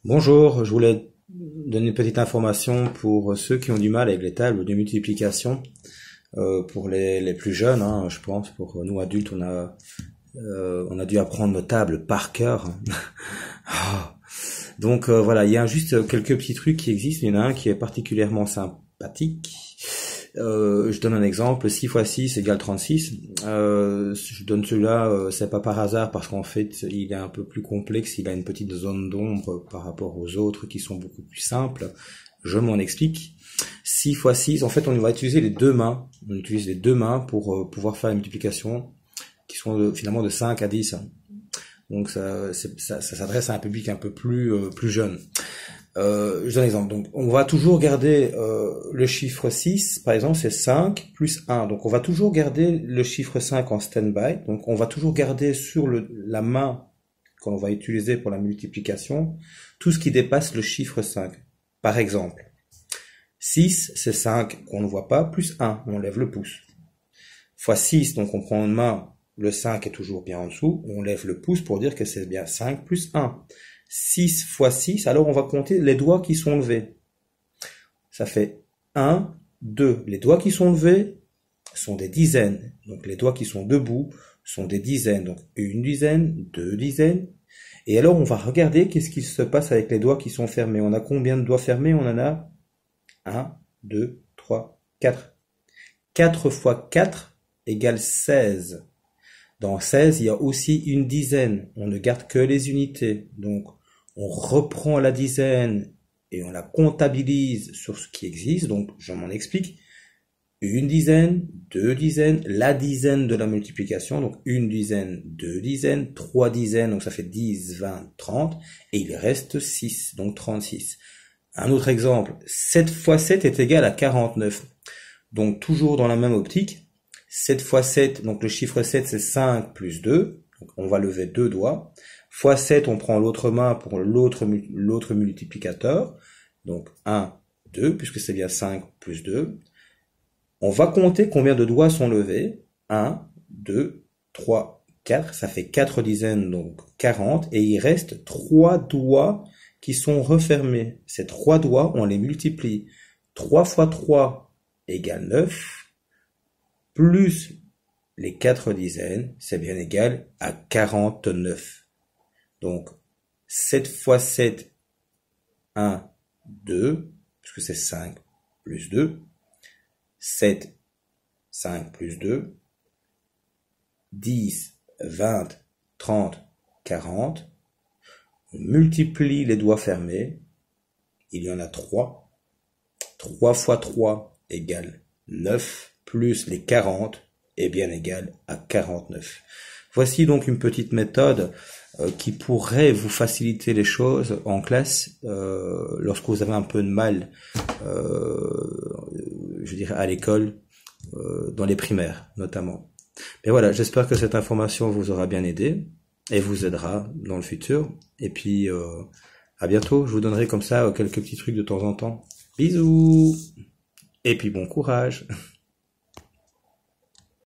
Bonjour, je voulais donner une petite information pour ceux qui ont du mal avec les tables de multiplication. Pour les plus jeunes, hein, je pense, pour nous adultes, on a dû apprendre nos tables par cœur. Ah. Donc voilà, il y a juste quelques petits trucs qui existent. Il y en a un qui est particulièrement sympathique. Je donne un exemple, 6 fois 6 égale 36. Je donne celui-là, c'est pas par hasard, parce qu'en fait, il est un peu plus complexe, il a une petite zone d'ombre par rapport aux autres qui sont beaucoup plus simples. Je m'en explique. 6 fois 6, en fait, on va utiliser les deux mains. On utilise les deux mains pour pouvoir faire la multiplication, qui sont finalement de 5 à 10. Donc ça s'adresse à un public un peu plus jeune. Je donne un exemple. Donc, on va toujours garder le chiffre 6, par exemple, c'est 5 plus 1. Donc, on va toujours garder le chiffre 5 en stand-by. Donc, on va toujours garder sur la main qu'on va utiliser pour la multiplication tout ce qui dépasse le chiffre 5. Par exemple, 6, c'est 5 qu'on ne voit pas, plus 1, on lève le pouce. Fois 6, donc on prend une main, le 5 est toujours bien en dessous, on lève le pouce pour dire que c'est bien 5 plus 1. 6 fois 6, alors on va compter les doigts qui sont levés. Ça fait 1, 2. Les doigts qui sont levés sont des dizaines. Donc les doigts qui sont debout sont des dizaines. Donc une dizaine, deux dizaines. Et alors on va regarder qu'est-ce qui se passe avec les doigts qui sont fermés. On a combien de doigts fermés? On en a 1, 2, 3, 4. 4 fois 4 égale 16. Dans 16, il y a aussi une dizaine. On ne garde que les unités. Donc, on reprend la dizaine et on la comptabilise sur ce qui existe. Donc, je m'en explique. Une dizaine, deux dizaines, la dizaine de la multiplication. Donc, une dizaine, deux dizaines, trois dizaines. Donc, ça fait 10, 20, 30. Et il reste 6, donc 36. Un autre exemple. 7 fois 7 est égal à 49. Donc, toujours dans la même optique. 7 fois 7, donc le chiffre 7 c'est 5 plus 2, donc on va lever deux doigts. Fois 7, on prend l'autre main pour l'autre multiplicateur, donc 1, 2, puisque c'est bien 5 plus 2. On va compter combien de doigts sont levés. 1, 2, 3, 4, ça fait 4 dizaines, donc 40, et il reste 3 doigts qui sont refermés. Ces 3 doigts, on les multiplie. 3 fois 3 égale 9. Plus les 4 dizaines, c'est bien égal à 49. Donc, 7 fois 7, 1, 2, puisque c'est 5 plus 2. 7, 5 plus 2. 10, 20, 30, 40. On multiplie les doigts fermés. Il y en a 3. 3 fois 3 égale 9. Plus les 40 est bien égal à 49. Voici donc une petite méthode qui pourrait vous faciliter les choses en classe lorsque vous avez un peu de mal, je dirais à l'école, dans les primaires notamment. Mais voilà, j'espère que cette information vous aura bien aidé et vous aidera dans le futur. Et puis à bientôt, je vous donnerai comme ça quelques petits trucs de temps en temps. Bisous et puis bon courage.